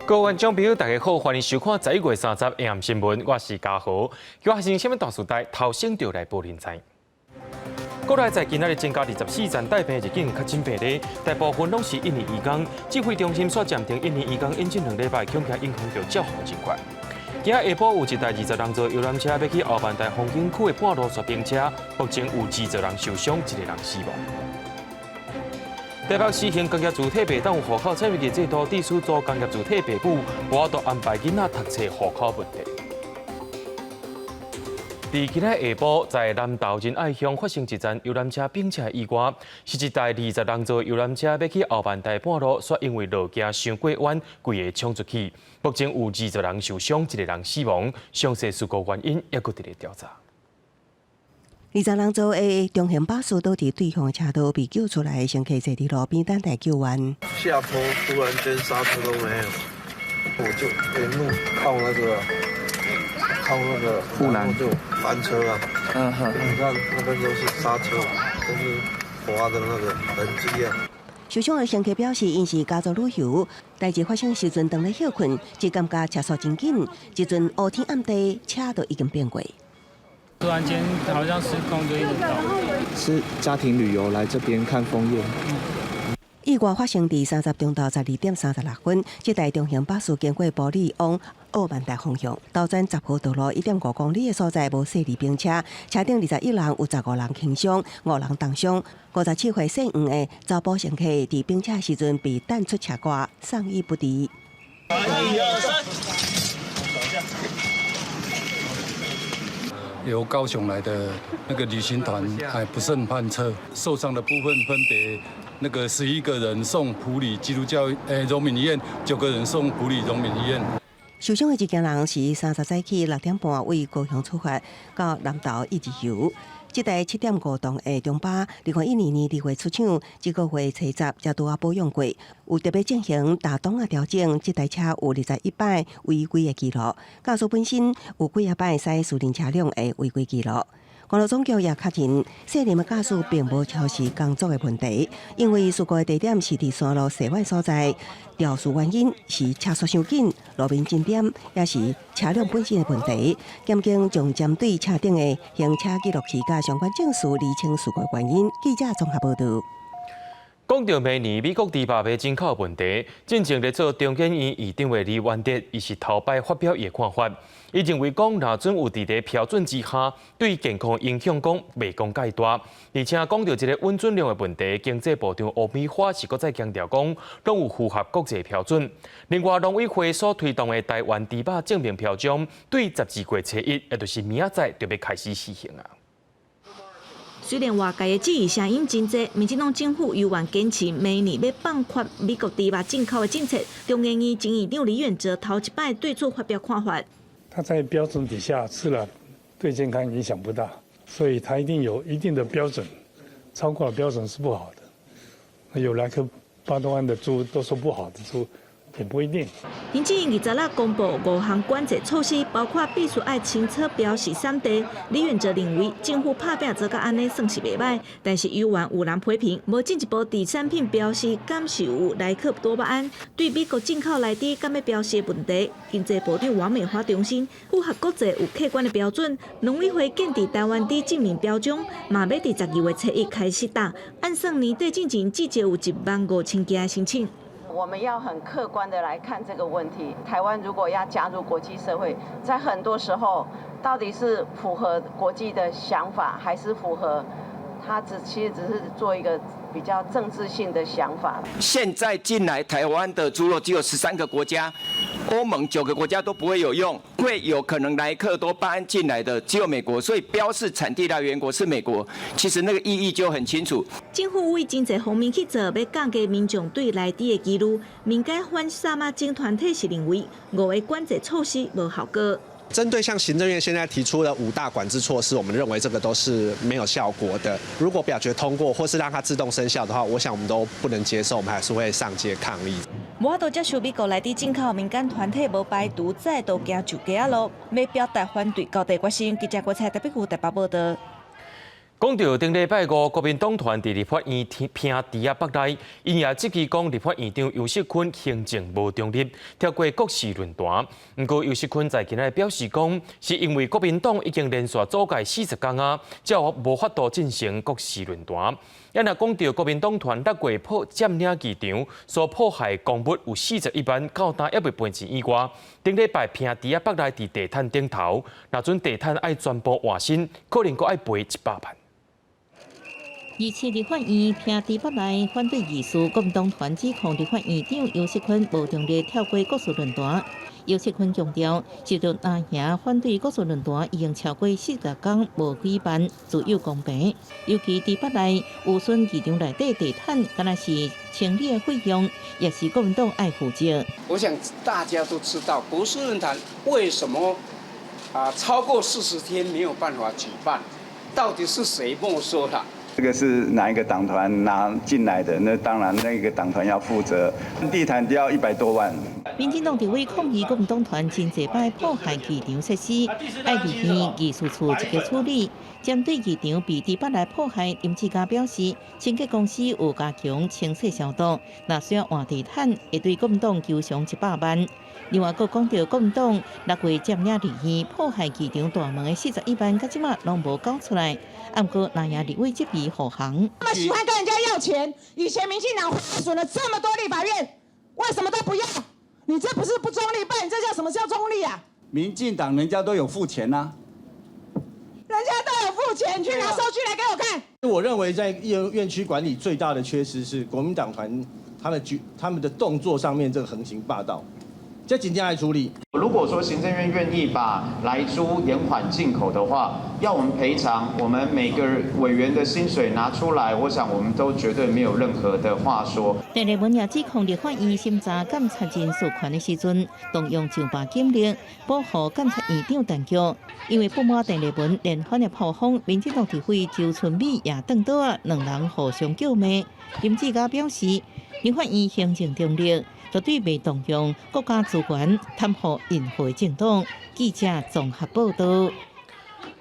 各位观众朋友，大家好，欢迎收看11月30日 AM 新闻，我是嘉豪。今发生什么大事代？头先就来报您知。国内在今仔日增加24站带病入境确诊病例，大部分拢是印尼移工。指挥中心所暂停印尼移工引进2礼拜，恐惊影响到照护情况。今仔下晡有一台20人座游览车要去后万大风景区的半路雪冰车，目前有20人受伤，1个人死亡。台北市行工业主体白当有户口参与的制度，地区做工业主体白母，无都安排囡仔读册户口问题。伫今仔下晡，在南投仁爱乡发生一站游览车并车意外，是一台20人座游览车要去后万大半路，却因为路径伤过弯，规个冲出去。目前有20人受伤，1个人死亡，详细事故原因还佫伫咧调查。20人座的中型巴士倒伫对向车道被救出来，乘客坐伫路边等待救援。下坡突然间刹车都没有，我就沿路靠那个护栏就翻车了。你看那边都是刹车，都是滑的那个痕迹啊。受伤的乘客表示，因是家族旅游，代志发生时阵当咧休困，只感觉车速真紧，一阵乌天暗地，车都已经变过。突然间好像失控就一直倒。是家庭旅游来这边看枫叶。意外发生伫30中昼12点36分，这台中型巴士经过埔里往澳万大方向，倒转十号道路1.5公里的所在无驶离冰车，车顶21人，有15人轻伤，5人重伤。57岁姓黄的查甫乘客伫冰车时阵被弹出车外，送医不治。1、2、3。由高雄来的那个旅行团还不慎翻车，受伤的部分分别那个11个人送埔里基督教荣民医院，9个人送埔里荣民医院。受伤的一家人是30早起6点半为高雄出发，到南投一日游。这台7.5吨的中巴，2012年2月出厂，这个月初10才拄啊保养过，有特别进行大档啊调整。这台车有21摆违规的记录，驾驶本身有几啊摆驶私人车辆的违规记录。公路总局也确认，涉任的驾驶并无超时工作的问题，因为事故的地点是伫山路西湾所在，肇事原因是车速伤紧、路面景点，也是车辆本身的问题。检警将针对车顶的行车记录器甲相关证书厘清事故原因。记者综合报道。讲到明年美国猪肉的进口问题，正正在做中研院院长的李万德，伊是头摆发表伊的看法。伊认为讲，若准有伫咧标准之下，对健康影响讲未讲介大。而且讲到一个温准量的问题，经济部长吴美花是搁再强调讲，拢有符合国际标准。另外，农委会所推动的台湾猪肉证明标章，对12月初1，也就是明仔载就要开始实行啊。虽然外界的质疑声音真多，民进党政府依然坚持明年要放宽美国猪肉进口的政策。中研院前院长李远哲头一摆对此发表看法。它在标准底下吃了，对健康影响不大，所以它一定有一定的标准，超过了标准是不好的。有莱克巴多胺的猪都说不好的猪，也不一定。行政院20日公布5项管制措施，包括必须爱清楚标示产地。李远哲认为政府拍拼做到安尼算是袂歹，但是依然有人批评，无进一步伫产品标示敢是有莱克多巴胺，对美国进口内底敢要标示的问题。经济部长王美花重申，符合国际有客观的标准。农委会建立台湾猪证明标章，嘛要伫12月初1开始打，按算年底进前至少有15000件申请。我们要很客观的来看这个问题。台湾如果要加入国际社会，在很多时候到底是符合国际的想法，还是符合它其实只是做一个比较政治性的想法。现在进来台湾的猪肉只有13个国家，欧盟9个国家都不会有用，会有可能莱克多巴胺进来的只有美国，所以标示产地来源国是美国，其实那个意义就很清楚。政府为真济方面去做，要降低民众对内地的疑虑。民间反杀马精团体是认为5个管制措施无效果。针对像行政院现在提出的5大管制措施，我们认为这个都是没有效果的。如果表决通过，或是让它自动生效的话，我想我们都不能接受，我们还是会上街抗议。无法度接受美国内地进口，民间团体无排除再度行上街路，要表达反对高地决心。记者郭彩台北区台北报道。讲到顶礼拜五，国民党团伫立法院拼猪北内，因也质疑讲立法院长游锡堃行政无中立，跳过国事论坛。不过游锡堃在今日表示讲，是因为国民党已经连续阻碍40天啊，才无法度进行国事论坛。也若讲到国民党团6月占领机场所破坏公物有41万，到今还未赔钱以外，顶礼拜拼猪北内伫地毯顶头，若准地毯爱全部换新，可能阁爱赔100万。而且立法院拼猪北内反对议事，国民党团指控立法院长游锡堃无中立跳过国事论坛。游锡堃强调，受到阿兄反对国事论坛已经超过40天无举办，自有公平。尤其猪北内有损机场内底地毯，敢若是清理的费用，也是国民党爱负责。我想大家都知道，国事论坛为什么超过40天没有办法举办？到底是谁没收的？这个是哪一个党团拿进来的？那当然那个党团要负责。地毯要100多万。民进党伫位抗议国民党团真济摆破坏机场设施，爱立院艺术处一个处理。针对机场被猪北内破坏，林志嘉表示，清洁公司有加强清洗消毒，若需要换地毯，会对国民党求偿100万。另外，佫讲到国民党6月占领立院破坏机场大门的41万，到即马拢无交出来。不过，南亚立委质疑护航。那么喜欢跟人家要钱，以前民进党花损了这么多立法院，为什么都不要？你这不是不中立，不然你这叫什么叫中立啊？民进党人家都有付钱呐，人家都有付钱，你去拿收据来给我看。我认为在院区管理最大的缺失是国民党团他们的动作上面这个横行霸道。这紧接来处理。如果说行政院愿意把莱猪延缓进口的话，要我们赔偿，我们每个委员的薪水拿出来，我想我们都绝对没有任何的话说。电力文也指控立法院审查监察人事权的时阵，动用上把警力保护监察院长陈菊，因为不满电力文连番的炮轰，民进党立委周春美也转倒啊，两人互相叫骂。林志嘉表示，立法院行政中立。绝对未动用国家资源袒护任何政党。记者综合报道。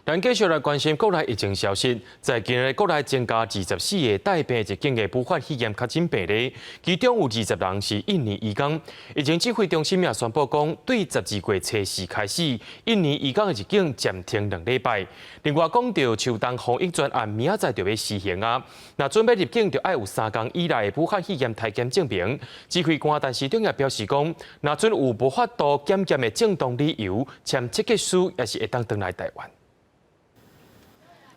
咱继续来关心国内疫情消息，在今日国内增加24个带病入境的无法试验确诊病例，其中有20人是印尼移工。疫情指挥中心也宣布讲，对12月初4开始，印尼移工的入境暂停2礼拜。另外讲到秋冬防疫专案明仔载就要施行啊，那准备入境就要有3天以内的武汉试验体检证明。指挥官陈时中也表示讲，那准有无法度检验的正当理由，签切结书也是会当回来台湾。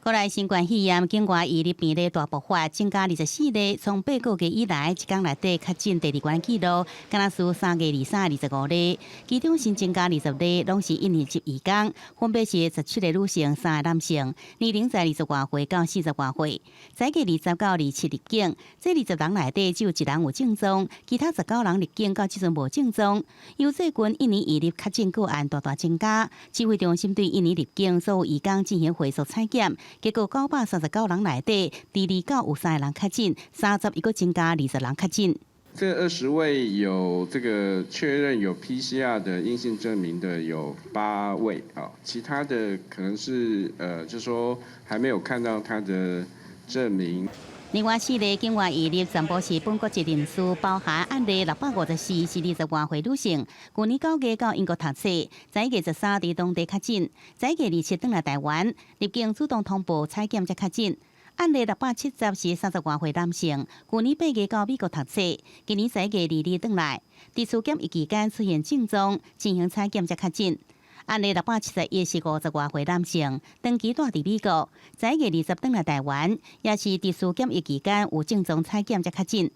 国内新冠肺炎境外移入病例大爆发，增加24例，从8个月以来，一天内底确诊第2关纪录，敢若数3月23、25例，其中新增加20例，拢是印尼籍移工，分别是17个女性、3个男性，年龄在20外岁到40外岁。早个20到27入境，这20人内底只有1人有症状，其他19人入境到即阵无症状。由最近印尼移入确诊个案大大增加，指挥中心对印尼入境所有移工进行回溯采检。结果939人内底，第2到有3个人确诊，31个增加20人确诊。这20位有这个确认有 PCR 的阴性证明的有8位，其他的可能是就说还没有看到他的证明。另外4例境外移入全部是本国籍人士，包含案例654是20外岁女性，去年9月到英国读册，早月13伫当地确诊，早月27返来台湾，入境主动通报采检才确诊。案例670是30外岁男性，去年8月到美国读册，今年早月22返来，伫厝检疫期间出现症状，进行采检才确诊。案例671是50外岁男性，长期住伫美国，早月20返来台湾，也是伫厝检疫期间有症状采检才确诊。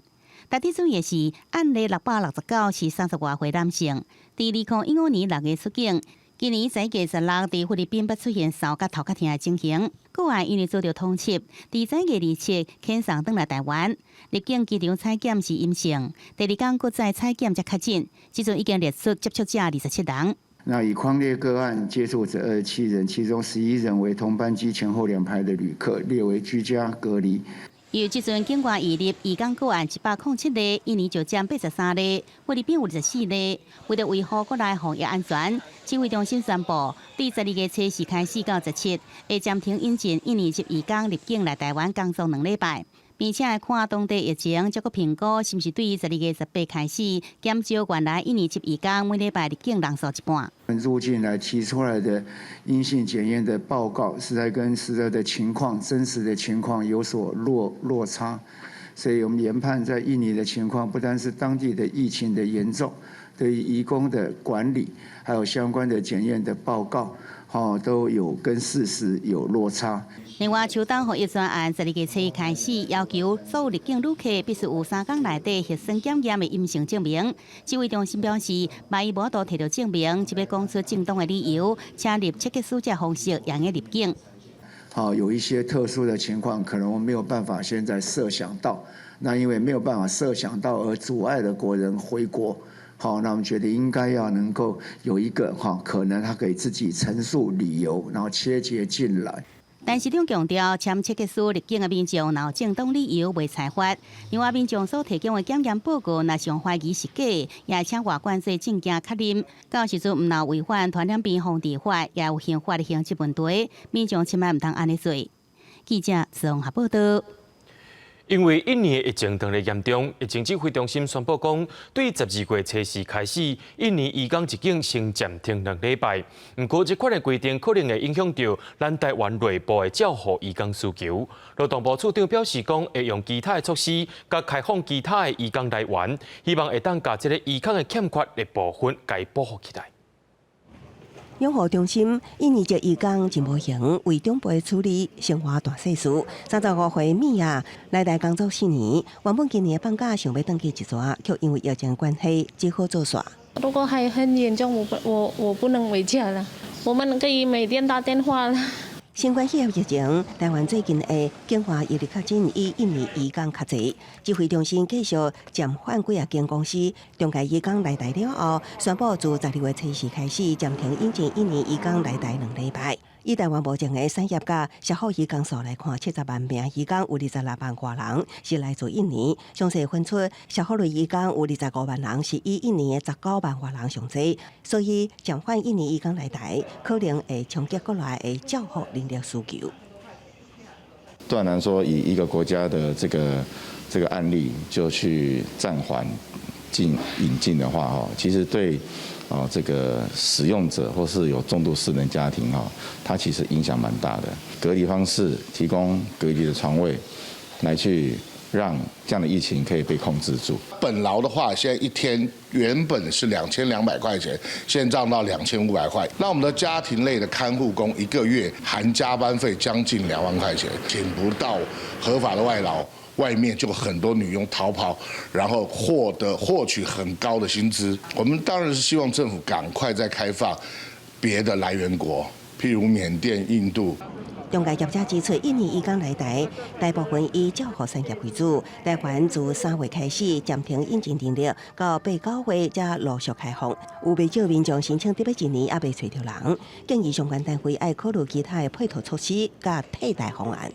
特别注意的是，案例669是30外岁男性，伫2015年6月出境，今年早月16伫菲律宾捌出现手甲头壳痛的情形，个案因为遭到通缉，伫早月27遣送返来台湾，入境机场采检是阴性，第2天搁再采检才确诊，即阵已经列出接触者27人。那以匡列个案接触者27人，其中11人为同班机前后2排的旅客，列为居家隔离。由即阵境外移入移工个案107例，印尼就占83例，菲律宾有14例。为了维护国内防疫安全，指挥中心宣布，对12月初4开始到17，会暂停引进印尼12港入境来台湾工作2礼拜，并且看当地疫情，再个评估是不是对于12月18开始减少原来印尼12港每礼拜入境人数一半。入境来提出来的阴性检验的报告，是在跟实际的情况、真实的情况有所落差，所以我们研判在印尼的情况，不单是当地的疫情的严重，对于移工的管理，还有相关的检验的报告，都有跟事实有落差。另外，秋冬防疫专案12月7日开始，要求所有入境旅客必须有3天内底核酸检验的阴性证明。指挥中心表示，万一无都摕到证明，就要讲出正当的理由，请立即结束这方式，让入境。有一些特殊的情况，可能我们没有办法现在设想到，那因为没有办法设想到而阻碍了国人回国。那我们觉得应该要能够有一个可能他可以自己陈述理由，然后切结进来。但市长强调，签切结束入境的民众，若有正当理由未采发，另外民众所提供的检验报告，若是怀疑是假，也请外管做证件确认。到时阵唔若违反传染病防治法，也有刑法的刑责问题，民众千万唔通安尼做。记者综合报道。因为印尼的疫情当日严重，疫情指挥中心宣布讲，对12月初4开始，印尼移港入境先暂停2礼拜。不过，这款的规定可能会影响到咱台湾内部的照护移港需求。劳动部处长表示讲，会用其他的措施，甲开放其他的移港来源，希望会当把这个移港的欠缺的部分给补复起来。养护中心印尼籍移工真无行为长辈处理生活大细事。35岁米娅来台工作4年，原本今年放假想要登记一撮，却因为疫情关系只好做煞。如果还很严重，我不能回家了。我们可以每天打电话了。新冠肺炎疫情，台湾最近的境外疫例确诊以印尼移工较侪。指挥中心继续暂缓几间公司，中介移工来台了后，宣布自12月初4开始暂停引进印尼移工来台2礼拜。以台湾目前的产业甲社会移工数来看，70万名移工有26万多人是来自印尼，详细分出社会类移工有25万人是以印尼的19万多人上侪，所以暂缓印尼移工来台，可能会冲击国内的照护人力需求。断然说，以一个国家的这个案例就去暂缓引进的话，其实对这个使用者或是有重度失能家庭它其实影响蛮大的。隔离方式提供隔离的床位，来去让这样的疫情可以被控制住。本劳的话，现在一天原本是2200块钱，现在涨到2500块。那我们的家庭类的看护工一个月含加班费将近2万块钱，请不到合法的外劳。外面就很多女佣逃跑，然后获取很高的薪资。我们当然是希望政府赶快再开放别的来源国，譬如缅甸、印度。中介业者指出，印尼移工来台，大部分以照护产业为主。台湾自3月开始暂停引进人力，到8、9月才陆续开放。有不少民众申请得要1年，也未找到人，建议相关单位要考虑其他的配套措施甲替代方案。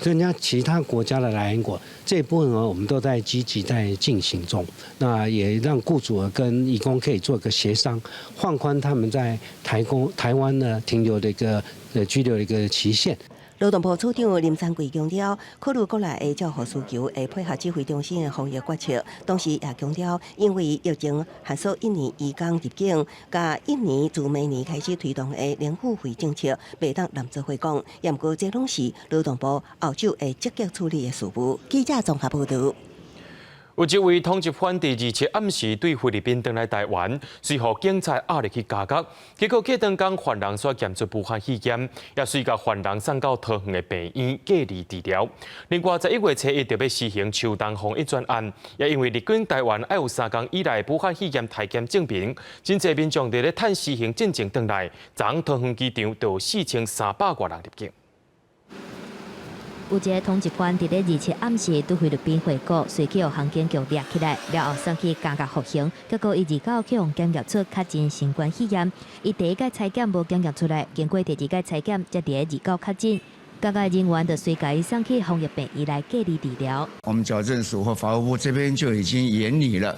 人家其他国家的来源国这一部分我们都在积极在进行中。那也让雇主跟移工可以做个协商，放宽他们在台湾呢停留的一个居留的一个期限。劳动部处长林三桂强调，考虑国内的照护需求，会配合指挥中心的防疫决策。同时也强调，因为疫情限缩印尼移工入境，甲印尼自明年开始推动的零付费政策，袂当南做回讲。也毋过，这拢是劳动部后续会积极处理的事务。记者综合报道。有一位通缉犯第27暗时对菲律宾登来台湾，随后警察压力去加决，结果隔当天犯人所检出武汉肺炎，也随甲犯人送到桃园的病院隔离治疗。另外，11月初一特别施行秋冬防疫专案，也因为入境台湾要有3天以内武汉肺炎体检证明，真侪民众伫咧趁施行进前登来，昨昏桃园机场就有4300多人入境。有一个通缉犯伫咧27暗时对菲律宾回国，随即由航警局抓起来，了后送去加决服刑。结果伊29去用检验出确诊新冠肺炎，伊第一届采检无检验出来，经过第2届采检才伫咧29确诊。各界人员就随家送去防疫病院来隔离治疗。我们矫正署或法务部这边就已经研拟了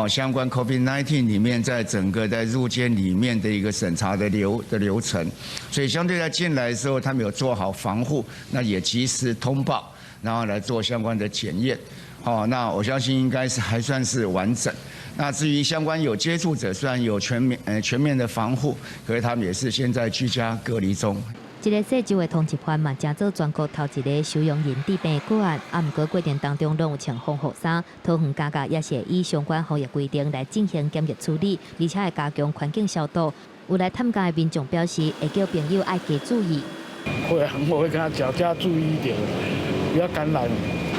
相关 COVID-19 里面在整个在入监里面的一个审查的流程，所以相对在进来的时候，他们有做好防护，那也及时通报，然后来做相关的检验。那我相信应该是还算是完整。那至于相关有接触者，虽然有全面的防护，可是他们也是现在居家隔离中。这个细州的通缉犯嘛，正做全国头一个收容人治病的个案，不过过程当中拢有穿防护衫，桃园家家也是会以相关防疫规定来进行检疫处理，而且会加强环境消毒。有来探监的民众表示，会叫朋友爱加注意。我会跟他讲，叫他注意一点，不要感染。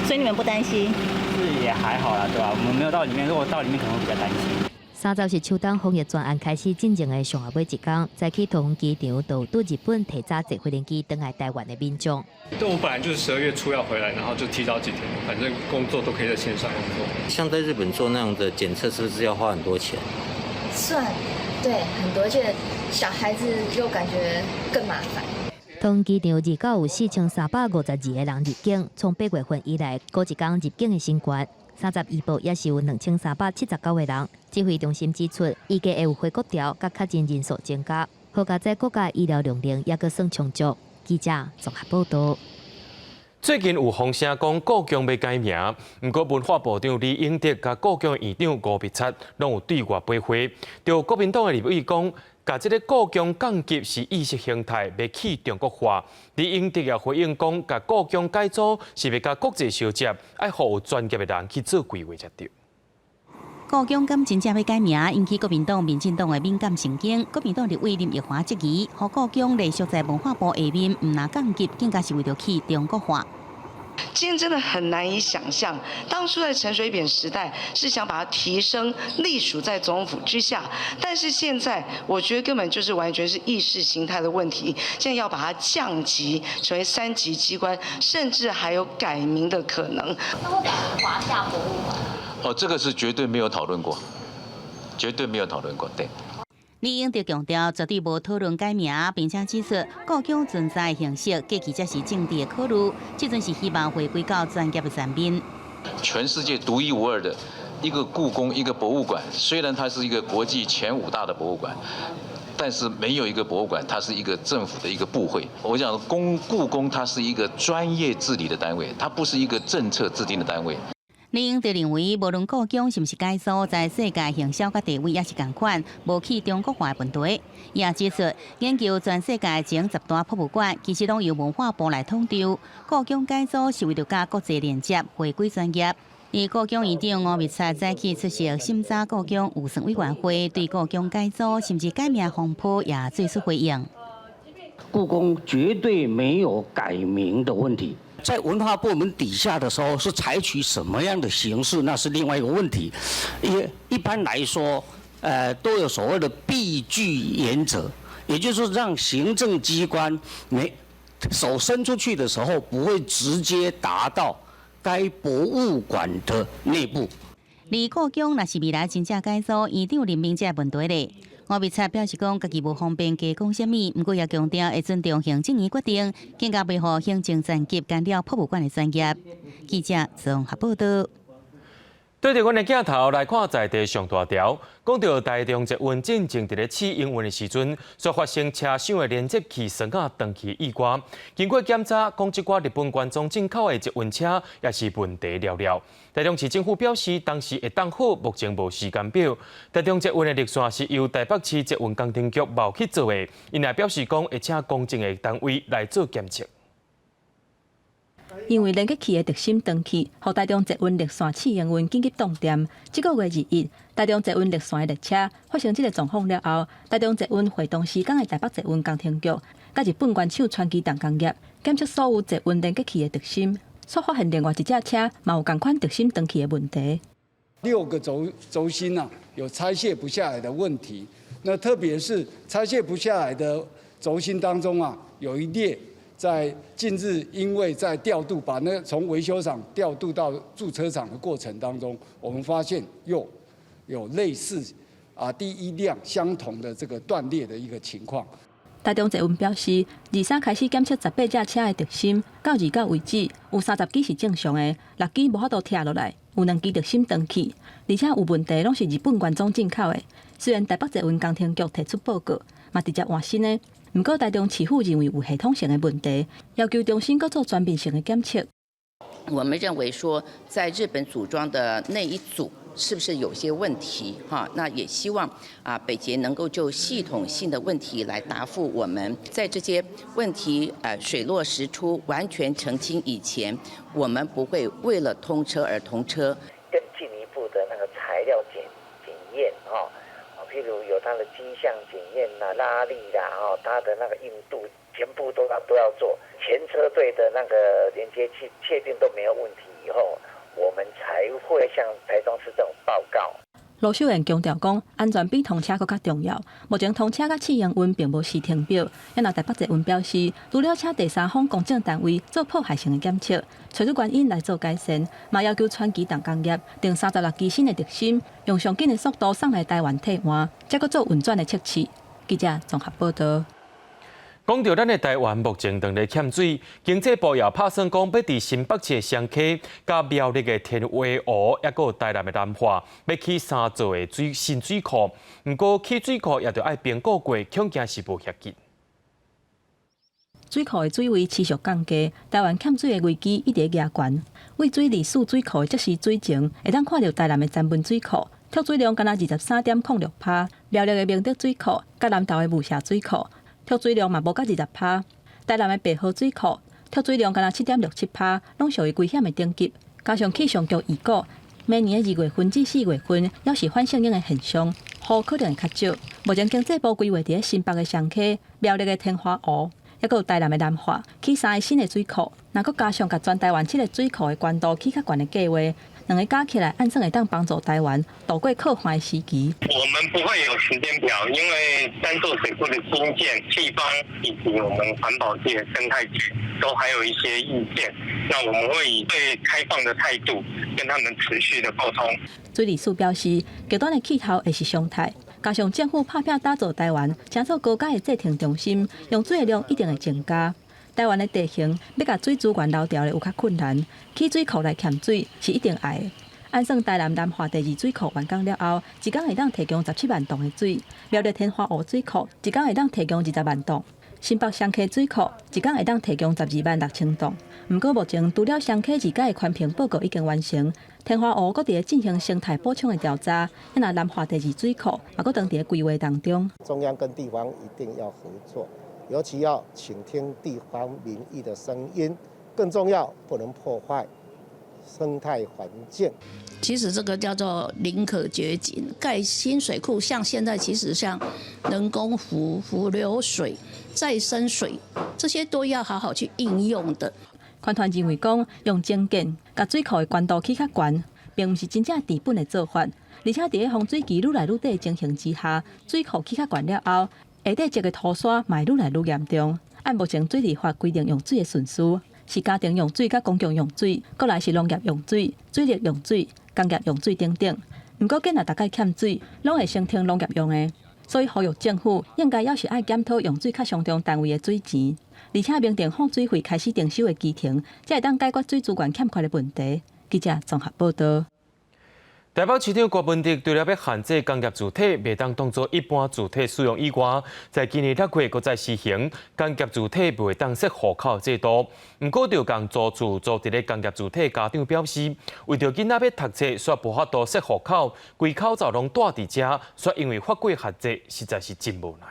所以你们不担心？是也还好啦，对吧？我们没有到里面，如果到里面可能会比较担心。30是秋冬防疫专案开始进行的上下尾一天，早起桃园机场都对日本提早坐飞机登来台湾的民众。对，我本来就是12月初要回来，然后就提早几天，反正工作都可以在线上工作。像在日本做那样的检测，是不是要花很多钱？算，对，很多，而且小孩子又感觉更麻烦。桃园机场日到有4352个人入境，从8月份以来，过一天入境的新冠。32部也是有2379个人。指挥中心指出，预计会有回国潮，甲确诊人数增加。好加在国家医疗量能也阁算充足。记者综合报道。最近有风声讲故宫要改名，不过文化部长李永德甲故宫院长吴必察拢有对外背回，就国民党的立委讲，甲这个故宫降级是意识形态，要去中国化。李永德也回应讲，甲故宫改组是要甲国际相接，爱互有专业的人去做规划才对。故宫敢真正要改名，引起国民党、民进党的敏感神经。国民党立委林奕华质疑，互故宫隶属在文化部下面，唔拿降级，更加是为了去中国化。今天真的很难以想象，当初在陈水扁时代是想把它提升隶属在总统府之下，但是现在我觉得根本就是完全是意识形态的问题。现在要把它降级成为3级机关，甚至还有改名的可能。那会改成华夏博物馆？这个是绝对没有讨论过，绝对没有讨论过，对。李永德强调，绝对无讨论改名，并且指出，故宫存在的形式，过去才是政治的考虑，这阵是希望回归到专业的层面。全世界独一无二的一个故宫，一个博物馆，虽然它是一个国际前5大的博物馆，但是没有一个博物馆，它是一个政府的一个部会。我讲故宫，它是一个专业治理的单位，它不是一个政策制定的单位。李永德认为，无论故宫是不是改组，在世界形象甲地位也是同款，无去中国化的问题。伊也指出，研究全世界前10大博物馆，其实拢由文化部来统筹。故宫改组是为了甲国际连接，回归专业。而故宫院长吴必察早起出席审查故宫预算委员会，对故宫改组甚至改名风波也做出回应。故宫绝对没有改名的问题。在文化部门底下的时候，是采取什么样的形式，那是另外一个问题。一般来说，都有所谓的闭据原则，也就是让行政机关手伸出去的时候，不会直接达到该博物馆的内部。而故宫若是未来真正改组，院长任命这问题咧。吴必察表示讲，家己无方便加讲什么，不过也强调会尊重行政院决定，更加袂互行政层级干扰博物馆的专业。记者综合报道。对着阮的镜头来看在地上大条，讲到台中捷运正伫咧试营运的时阵，所发生车厢的连接器绳啊断去意外。经过检查，讲这寡日本原装进口的捷运车也是问题了了。台中市政府表示，当时会当好，目前无时间表。台中捷运的绿线是由台北市捷运工程局冒去做的，因也表示讲会请公正的单位来做检测。因为连接器的特性断去，互台中捷运绿线试营运紧急冻电。这个月2日，台中捷运绿线的列车发生这个状况了后，台中捷运会同时间的台北捷运工程局甲日本原厂川崎重工业检测所有捷运连接器的特性，所发现另外一架车嘛有同款特性断去的问题。6个轴心有拆卸不下来的问题，那特别是拆卸不下来的轴心当中有一列。在近日，因为在调度把从维修厂调度到驻车场的过程当中，我们发现又有类似第一辆相同的这个断裂的一个情况。台中捷运表示，23开始检测18架车的特心，到29为止，有30支是正常的，6支无法度拆落来，有2支特心登去，而且有问题拢是日本原装进口的。虽然台北捷运工程局提出报告，嘛直接换新的，不过台中市府认为有系统性的问题，要求中心搁做全面性的检测。我们认为说，在日本组装的那一组是不是有些问题？哈，那也希望北捷能够就系统性的问题来答复我们。在这些问题水落石出、完全澄清以前，我们不会为了通车而通车。更进一步的那个材料检验譬如有它的机项检验啦、拉力啦，它的那个硬度，全部都要做。前车队的那个连接器确定都没有问题以后，我们才会向台中市政府报告。卢秀燕强调讲，安全比通车更加重要。目前通车甲试营运并无时停表。因为台北捷运表示，除了请第三方公证单位做破坏性的检测，找出原因来做改善，嘛要求川崎重工业订36支新的特心，用上紧的速度送来台湾替换，再搁做运转的测试。记者综合报道。讲到咱的台湾目前正在欠水，经济部也打算讲要伫新北市双溪、甲苗栗的天花湖，也有台南的南化，要起3座的新水库。不过起水库也着爱评估过，恐惊是无遐紧。水库的水位持续降低，台湾欠水的危机一直加悬。渭水二四水库的即时水情，会当看到台南的詹文水库，跳水量敢若23.06%；苗栗的明德水库，甲南投的雾社水库。跳水量嘛无到20%，台南的白河水库跳水量敢若7.67%，拢属于危险的等级。加上气象局预估，明年的2月份至4月份，要是反盛影的现象，雨可能会较少。目前经济部规划伫新北的双溪、苗栗的天花湖，也有台南的南化起3个新的水库，若搁加上甲全台湾7个水库的关度起较悬的计划。2个加起来，按算会当帮助台湾度过可怕的时期。我们不会有时间表，因为三座水库的新建，气方以及我们环保界、生态局都还有一些意见。那我们会以最开放的态度跟他们持续的沟通。水利署表示，极端的气候会是常态，加上政府拍拼打造台湾，成做高阶的制停中心，用水的量一定会增加。台湾的地形要甲水资源留条的有较困难，起水库来欠水是一定会的。按算台南南化第2水库完工了后，一天会当提供17万吨的水；苗栗天花湖水库一天会当提供20万吨；新北双溪水库一天会当提供12万6千吨。不过目前除了双溪2届的环评报告已经完成，天花湖搁伫进行生态补充的调查，因为南化第2水库也搁当伫规划当中。中央跟地方一定要合作。尤其要倾听地方民意的声音，更重要，不能破坏生态环境。其实这个叫做宁可绝井，盖新水库，像现在其实像人工湖、浮流水、再生水，这些都要好好去应用的。环团认为讲，用精简，把水库的关度起较悬，并不是真正治本的做法，而且伫洪水期愈来愈低的情形之下，水库起较悬了后。下底积的土沙嘛愈来愈严重。按目前水利法规定用水的顺序，是家庭用水、甲公共用水，过来是农业用水、水利用水、工业用水等等。不过，今仔大概欠水，拢会先听农业用的，所以呼吁政府应该要是爱检讨用水较上中单位的水钱，而且明定放水费开始征收的基停，才会当解决水资源欠缺的问题。记者综合报道。台北市长郭文迪除了要限制工业主体袂当当作一般主体使用以外，在今年6月，搁再施行工业主体袂当设户口制度。不过，就共租住伫咧工业主体家长表示，为着囡仔要读册，煞无法度设户口，规口罩拢戴伫遮，煞因为法规限制，实在是真无奈。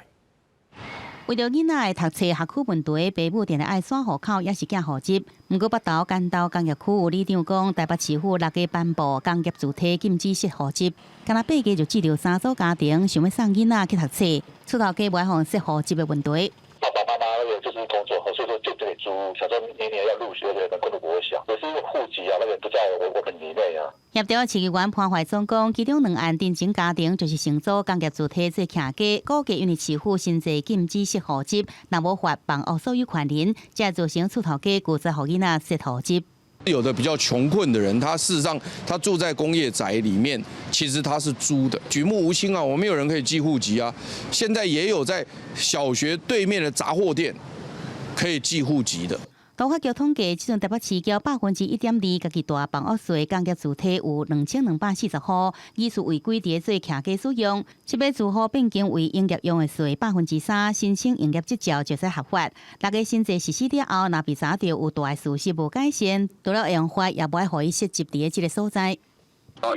为着囡仔的读册学区问题，爸母定定爱刷户口，也是寄户籍。不过，北投干道工业区有里长讲，台北市府6月颁布工业主体禁止设户籍，敢若8月就接到3组家庭想要送囡仔去读册，出头家袂互设户籍的问题。爸爸妈妈就是工作，所以说就这里租，想说年年要入学的能够都不会想，可是户籍啊，那个不在我们里面啊。协调市议员潘怀忠讲，其中2案定情家庭就是承租工业主体做徛家，估计因为市府新制禁止设户籍，若无法帮握所有权人，才造成厝头家拒绝互囡仔设户籍。有的比较穷困的人，他事实上他住在工业宅里面，其实他是租的，举目无亲啊，我们有人可以寄户籍啊。现在也有在小学对面的杂货店可以寄户籍的。都发局统计，即阵台北市交1%，家己大房屋税降价主体有2240户，依次违规伫做徛家使用。7月住户变更为营业用的税3%，申请营业执照就使合法。6个新制实施了后，若被查到有大的事实无改善，除了用法也不爱互伊设籍伫这个所在。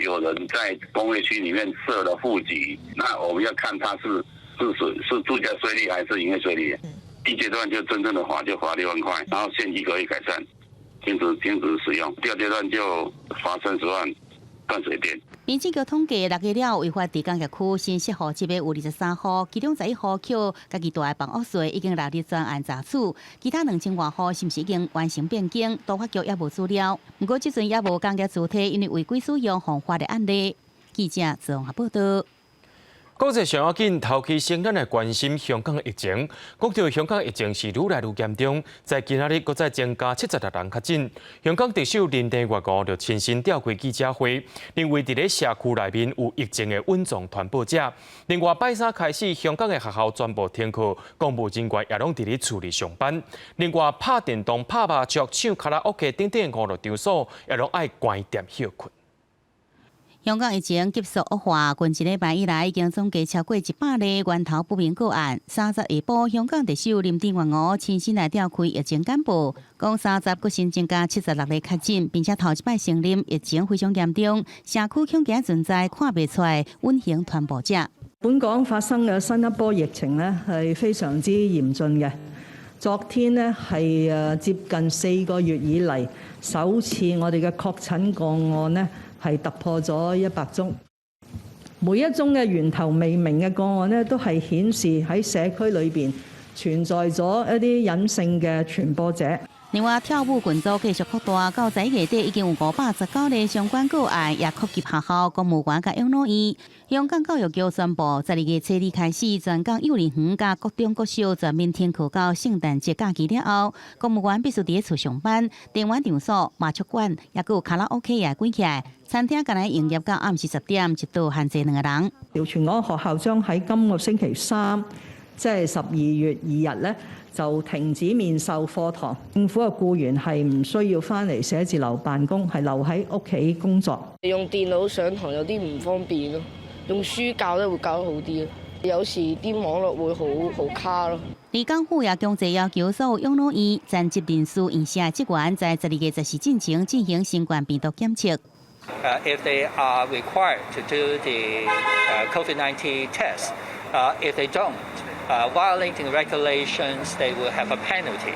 有人在工业区里面设了户籍，那我们要看他是住家税率还是营业税率。第一阶段就真正的罚，就罚6万块，然后限期可以改善，停止使用。第二阶段就罚30万，断水电。民政局统计，6个了违法伫工业区新设户7月有23户，其中11户扣家己大的房屋税已经纳入专案查处，其他2000多户是毋是已经完成变更？都发局也无资料。不过即阵也无工业主体因为违规使用犯法的案例。记者综合报道。国际上要紧，头期先咱来关心香港的疫情。国条香港疫情是愈来愈严重，在今仔日搁再增加76人确诊。香港特首林郑月娥就亲身召开记者会，认为伫咧社区内面有疫情的稳状传播者。另外，拜三开始，香港的学校全部停课，公务人员也拢伫咧厝里上班。另外，拍电动、拍麻将、唱卡拉 OK 等等娱乐场所，也拢爱关店休困。香港疫情急速恶化，近1礼拜以来已经总计超过100例源头不明个案。30下晡，香港特首林郑月娥亲身来召开疫情简报，讲30个新增加76例确诊，并且头一摆承认疫情非常严重，社區恐驚存在看不出來隱形傳播者。本港發生嘅新一波疫情呢係非常之嚴峻嘅。昨天呢係接近4個月以嚟首次我哋嘅確診個案呢係突破咗100宗，每一宗嘅源頭未明嘅個案呢，都係顯示喺社區裏邊存在咗一啲隱性嘅傳播者。另外，跳舞群組繼續擴大，到11月底已經有519例相關個案，也擴及學校、公務員甲養老院。香港教育局宣布，12月初二開始，全港幼兒園甲各中國小全面停課到聖誕節假期了後，公務員必須伫厝上班，電玩場所、麻雀館，也有卡拉 OK 也關起來。餐廳今日營業到暗時10點，一度限制2個人。調全港學校將喺今個星期3，即係12月2日咧，就停止面授課堂。政府嘅僱員係唔需要翻嚟寫字樓辦公，係留喺屋企工作。用電腦上堂有啲唔方便咯，用書教咧會教得好啲咯。有時啲網絡會好卡咯。李港府也強制要求所有養老院全職人士院舍職員在12月14之前進行新冠病毒檢測。If they are required to do the COVID-19 test, if they don't, violating regulations, they will have a penalty.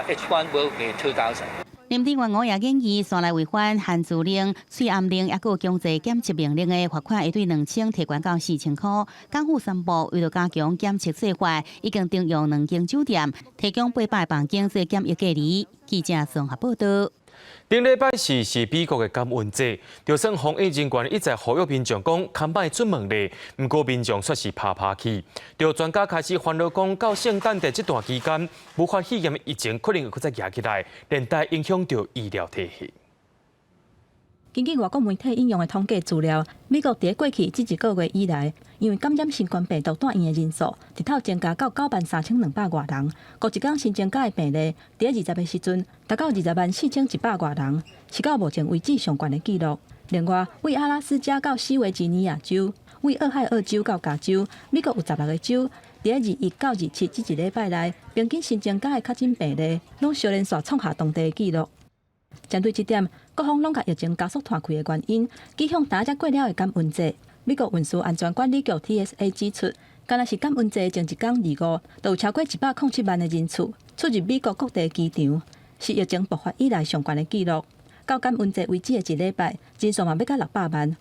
Each one will be 2,000. 林郑月娥也建議，山內違反限聚令、催暗令，也有強制檢測命令的罰款會對2000提懸到4000塊。港府宣布，為了加強檢測做法，已經動用2間酒店提供800房間做檢疫隔離。記者綜合報道。頂禮拜四是美國嘅感恩節，就算防疫人員一再呼籲民眾講看賣出門咧，不過民眾卻是怕去。就專家開始煩惱講，到聖誕節這段期間，無法氣驗的疫情可能會再壓起來，連帶影響到醫療體系。根據外國媒體引用的統計資料，美國在過去這1個月以來，因為感染新冠病毒住院的人數直頭增加到93200多人，過一天新增加的病例，在20的時陣達到204100多人，是到目前為止上懸的紀錄。另外，為阿拉斯加到西維吉尼亞州，為俄亥俄州到加州，美國有16個州，在21到27這1禮拜內，平均新增加的確診病例，攏小連續創下當地的紀錄。針對這點，各方攏甲疫情加速拖開的原因，指向大家過了的感恩節。美國運輸安全管理局 TSA 指出，敢若是感恩節前一天2、5，就有超過107萬的人次出入美國各地機場，是疫情爆發以來上懸的紀錄。到感恩節為止的1禮拜，人數嘛要到600萬。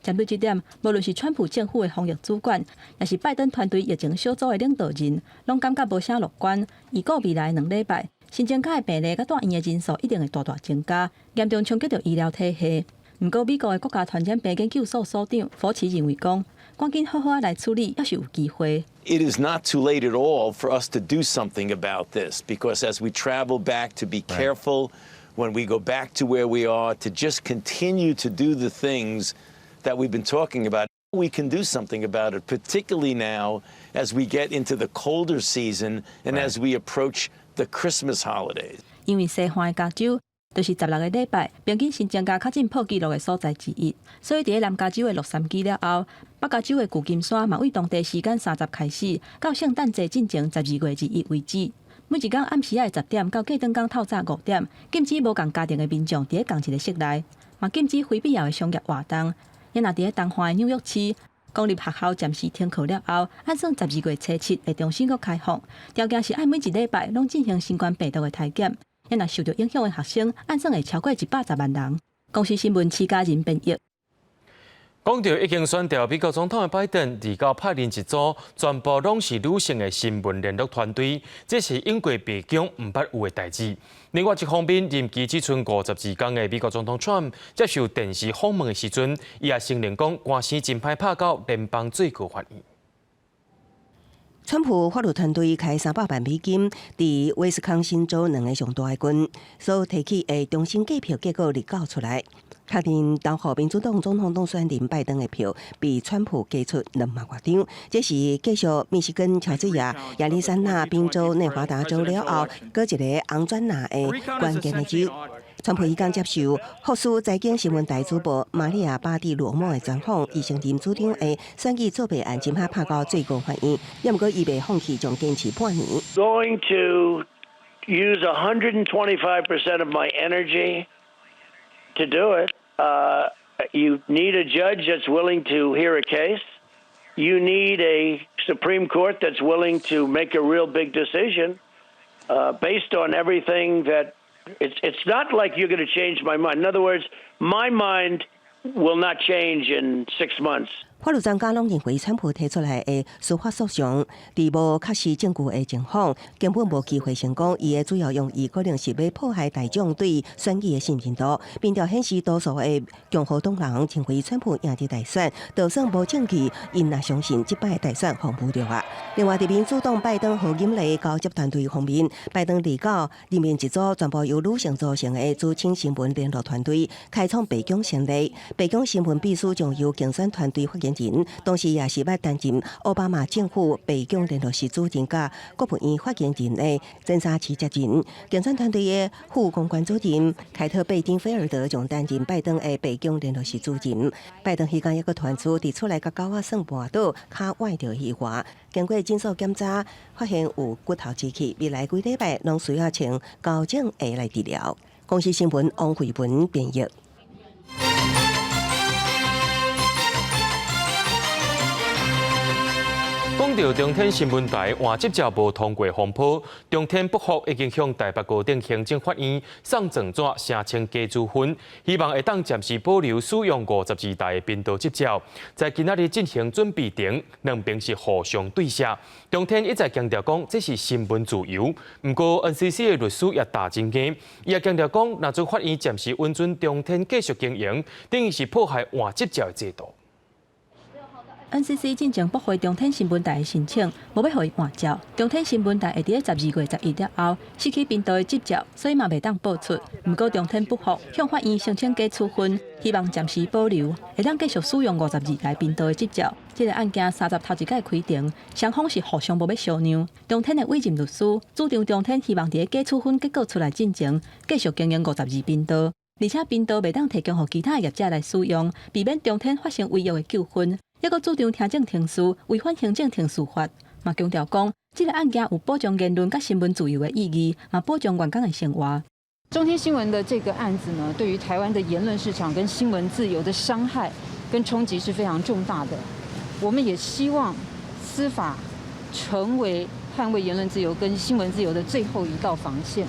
針對這點，無論是川普政府的防疫主管，也是拜登團隊疫情小組的領導人，攏感覺無啥樂觀。預估未來2禮拜，新增加的病例甲住院的人數一定會大增加，嚴重衝擊到醫療體系。不過，美國的國家傳染病研究所所長福奇認為講，趕緊好好來處理，也是有機會。It is not too late at all for us to do something about this, because as we travel back, to be careful when we go back to where we are, to just continue to do the things that we've been talking about. We can do something about it, particularly now as we get into the colder season and as we approach the Christmas holidays. 因为西方的加州就是16个礼拜平均新增加较震破纪录的所在之一，所以伫南加州的洛杉矶了后，北加州的旧金山嘛，为当地时间30开始，到圣诞节进前12月1日为止。每一天暗时仔10点到过顿天透早5点，禁止无共家庭的民众伫同一个室内，嘛禁止非必要的商业活动。也若伫东岸的纽约市，公立学校暂时停课了后，按算12月初7会重新搁开放，条件是按每一礼拜拢进行新冠病毒的体检。也若受到影响的学生，按算会超过110万人。公司新闻7家人编译。讲到已经选调美国总统的拜登，而到派人一组全部拢是女性的新闻联络团队，这是英国白宫唔捌有的代志。另外一方面，任期只剩52天的美国总统 Trump 接受电视访问的时阵，伊也承认讲官司真歹拍到联邦最高法院。川普法律团队开300万美金，伫威斯康辛州2个上大的郡所提起的重新计票结果立稿出来，确定投予民主党总统当选人拜登的票比川普加出2万多张。这是继续密西根、乔治亚、亚利桑那、宾州、内华达州了后，搁一个红转蓝的关键的州。川普已经接受福斯财经新闻台主播玛利亚·巴蒂罗莫的专访，伊承认主张的选举作弊案真歹拍到最高法院，也毋过伊未放弃，将坚持半年。Going to use 125% of my energy to do it. You need a judge that's willing to hear a case. You need a Supreme Court that's willing to make a real big decision based on everything that. It's not like you're going to change my mind. In other words, my mind will not change in 6 months. 法律专家拢认为，川普提出来的司法诉讼，伫无确实证据的情况，根本无机会成功。伊的主要用意可能是要破坏大众对选举的信任度。民调显示，多数的共和党人认为川普赢得大选，就算无证据，因也相信这摆大选防不着啊。另外，伫民主党拜登和金雷交接团队方面，拜登立稿里面一组全部由女性组成的知青新闻联络团队，开创白宫先例。白宫新闻秘书将由竞选团队发言人，同时也是要担任奥巴马政府白宫联络室主任甲国务院发言人的侦查期责任。竞选团队的副公关主任凯特·贝丁菲尔德将担任拜登的白宫联络室主任。拜登迄天一个团出伫出来甲狗仔算半岛，脚崴着气滑，经过诊所检查，发现有骨头支气，未来几礼拜拢需要请高种下来治疗。公司新闻王慧文编译。讲到中天新闻台换接照无通过风波，中天北服已经向台北高等行政法院送证纸，申请加处分，希望会当暂时保留使用52台的频道接照。在今仔日进行准备庭，两边是互相对射。中天一再强调讲这是新闻自由，不过 NCC 的律师也大真硬，伊也强调讲，若做法院暂时允准中天继续经营，等于是破坏换接照的制度。NCC 进前驳回中天新闻台的申请，无要互伊换照。中天新闻台会伫12月11日后失去频道的执照，所以嘛袂当播出。不过中天不服，向法院申请加处分，希望暂时保留，会当继续使用52台频道的执照。这个案件30头一届开庭，双方是互相无要商量。中天的委任律师主张中天希望伫加处分结果出来进前，继续经营52频道，而且频道袂当提供予其他业者来使用，避免中天发生违约的纠纷。抑个主张听证停诉，违反行政停诉法，嘛强调讲，这个案件有保障言论甲新闻自由的意义，嘛保障员工的生活。中天新闻的这个案子呢，对于台湾的言论市场跟新闻自由的伤害跟冲击是非常重大的。我们也希望司法成为捍卫言论自由跟新闻自由的最后一道防线。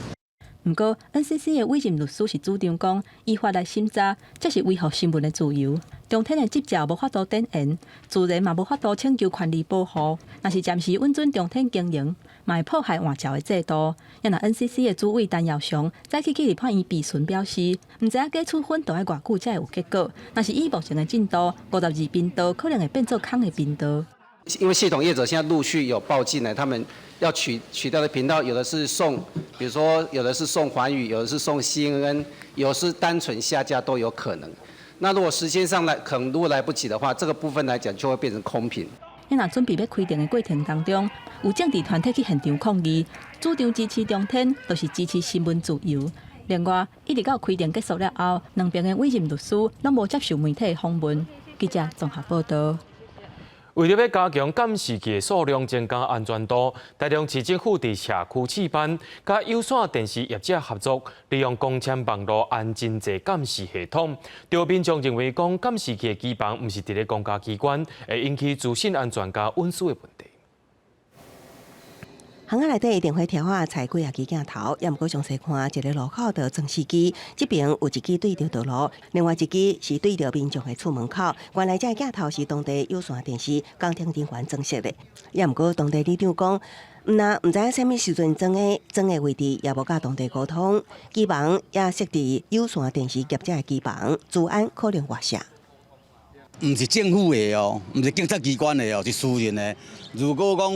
不过 ，NCC 的委任律师是主张讲，依法来审查，这是维护新闻的自由。中天的执照无法度展延，自然嘛无法度请求权利保护。若是暂时允准中天经营，嘛会破坏换照的制度。也若 NCC 的主委陈耀祥早起去立法院备询表示，唔知影加处分要爱偌久才会有结果。若是以目前的进度，52频道可能会变做空的频道。因为系统业者现在陆续有报进来，他们要取掉的频道，有的是送，比如说有的是送环宇，有的是送 CNN， 有的是单纯下架都有可能。那如果时间上可能如果来不及的话，这个部分来讲就会变成空屏。因若准备要开庭的过程当中，有政治团体去现场抗议，主张支持中天，就是支持新闻自由。另外，一直到开庭结束了后，两边的委任律师拢无接受媒体的访问。记者综合报道。为了要加强监视器的数量，增加安全度，台中市政府伫社区市办、甲有线电视业者合作，利用光纤网络安真济监视系统。有民众认为，讲监视器的基板毋是伫咧公家机关，会引起资讯安全甲隐私的问题。巷仔内底电话条啊，采几支镜头，也毋过详细看一个路口的监视机，这边有一支对着道路，另外一支是对着民众的厝门口。原来这镜头是当地有线电视监听人员装设的，也毋过当地里长讲，毋知影啥物时阵装的位置，也无甲当地沟通。机房也设伫有线电视业者的机房，治安可能外泄。唔是政府的哦，唔是警察机关的哦，是私人的。如果讲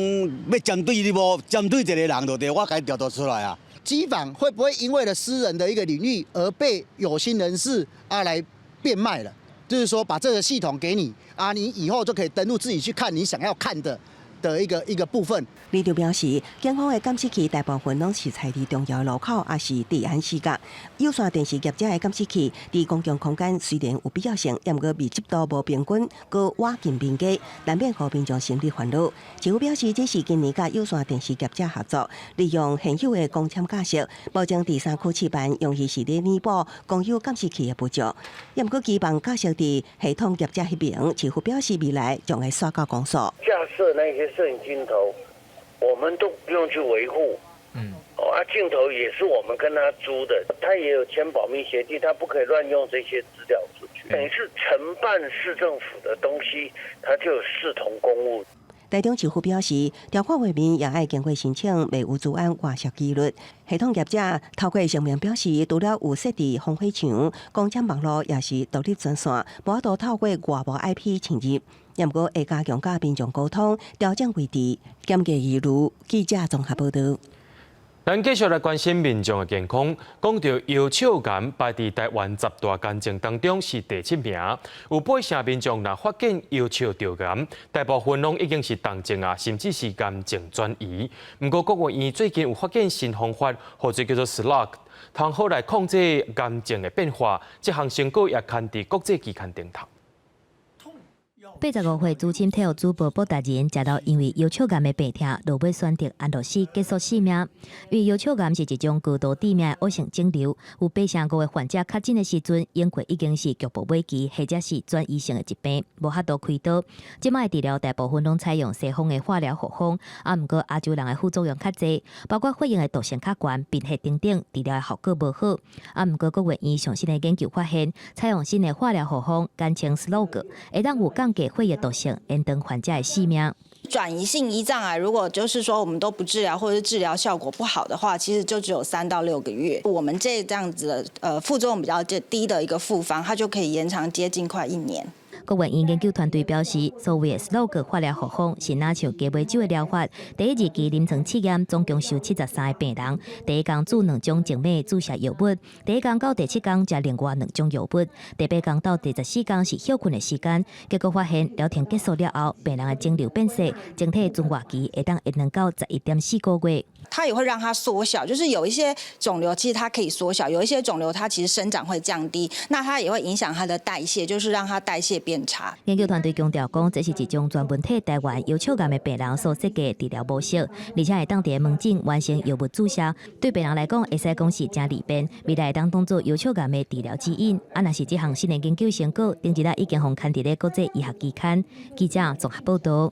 要针对你无针对一个人，就得我该调度出来啊。机房会不会因为了私人的一个领域而被有心人士来变卖了？就是说，把这个系统给你你以后就可以登录自己去看你想要看的一个部分。李就表示，警方的监视器大部分拢是采伫重要路口，也是治安死角。有线电视业者的监视器伫公共空间虽然有必要性，也毋过密集度无平均，搁挖近边界，难免互民众心理烦恼。政府表示，这是今年甲有线电视业者合作，利用现有的光纤架设，保证第三区市办用于是咧弥补公有监视器的不足。也毋过期望架设伫系统业者迄边，政府表示未来将会刷到公所。架设那些摄影镜头，我们都不用去维护。镜头也是我们跟他租的，他也有签保密协定，他不可以乱用这些资料出去。等于是承办市政府的东西，它就有视同公务。台中市府表示，条款画面也爱经过申请，未有治安外泄纪律。系统业者透过声明表示，除了有设置防火墙，光纤网络也是独立专线，无法度透过外部 IP 侵入。也毋过会加强甲民众沟通，调整位置，减低疑虑。记者综合报道。咱继续来关心民众的健康。讲到腰鞘癌排伫台湾10大癌症当中是第7名，有8成民众若发现腰鞘着癌，大部分拢已经是重症甚至是癌症转移。不过，国务院最近有发现新方法，或者叫做 SLOG， 通好来控制癌症的变化。这项成果也刊伫国际期刊顶头。85岁资深体育主播博达人，食到因为腰鞘癌的病痛，落尾选择安乐死结束生命。因为腰鞘癌是一种高度致命的恶性肿瘤，有8成5个患者确诊的时阵，眼眶已经是局部尾期，或者是转移性的疾病，无法度开刀。即摆治疗大部分拢采用西方的化疗护方，毋过亚洲人的副作用较侪，包括肺炎的毒性较悬，并且等等，治疗的效果无好。毋过国务院上新的研究发现，采用新的化疗护方，简称 SLOG， 会当有降低肺炎毒性，延长患者的性命。转移性胰脏癌，如果就是说我们都不治疗，或者是治疗效果不好的话，其实就只有3到6个月。我们这样子的副作用比较低的一个复方，它就可以延长接近快1年。国务院研究团队表示，所谓的 SLOG 化疗护方是若像鸡尾酒的疗法。第一日期临床试验总共收73个病人，第一天注2种静脉注射药物，第一天到第7天加另外2种药物，第8天到第14天是休困的时间。结果发现疗程结束了后，病人的肿瘤变小，整体存活期会当延长到11.4个月。它也会让它缩小，就是有一些肿瘤其实它可以缩小，有一些肿瘤它其实生长会降低，那它也会影响它的代谢，就是让它代谢变差。研究团队强调讲，这是一种专门替台湾腰鞘癌的病人所设计的治疗模式，而且会当伫门诊完成药物注射，对病人来讲会使讲是真利便，未来会当当作腰鞘癌的治疗指引。若是这项新的研究成果，顶一日已经刊伫咧国际医学期刊。记者综合报道。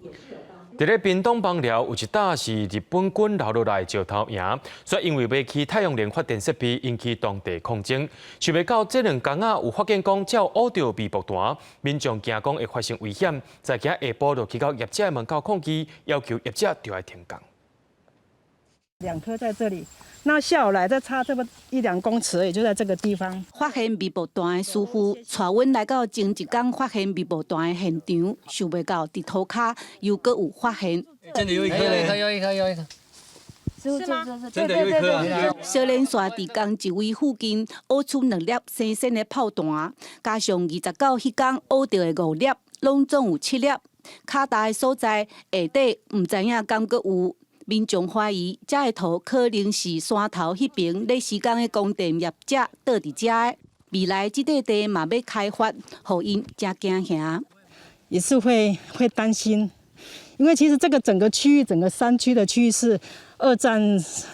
伫咧屏东邦寮有一搭是日本军留落来石头营，所以因为要起太阳能发电设备，引起当地抗争。想袂到这2天有发现讲照乌着微博团，民众惊讲会发生危险，在今下晡就去到业者的门口抗议，要求业者就要停工。2颗在这里，那下午来再差这么1-2公尺而已，就在这个地方。发现微波弹的师傅带阮来到前一天发现微波弹的现场，想袂到地涂骹又搁有发现。真的有一颗嘞！有一颗。是吗？真的有一颗啊！小连续伫江一位附近挖出2粒新鲜的炮弹，加上29迄天挖到的5粒，拢总有7粒。卡大的所在下底唔知影敢阁有。民众怀疑这个图可能是山头迄边咧施工的供电业者倒伫遮的。未来这块地嘛要开发，互因真惊吓。也是会担心，因为其实这个整个区域，整个山区的区域是2战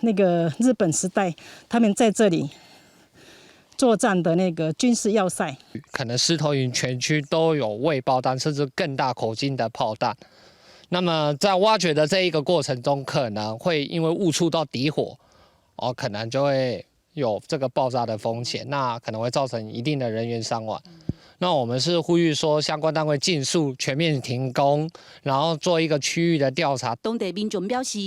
那个日本时代他们在这里作战的那个军事要塞。可能狮头营全区都有未爆弹，甚至更大口径的炮弹。那么在挖掘的这一个过程中，可能会因为误触到底火，可能就会有这个爆炸的风险，那可能会造成一定的人员伤亡。那我们是呼吁说，相关单位尽速全面停工，然后做一个区域的调查。当地民众表示，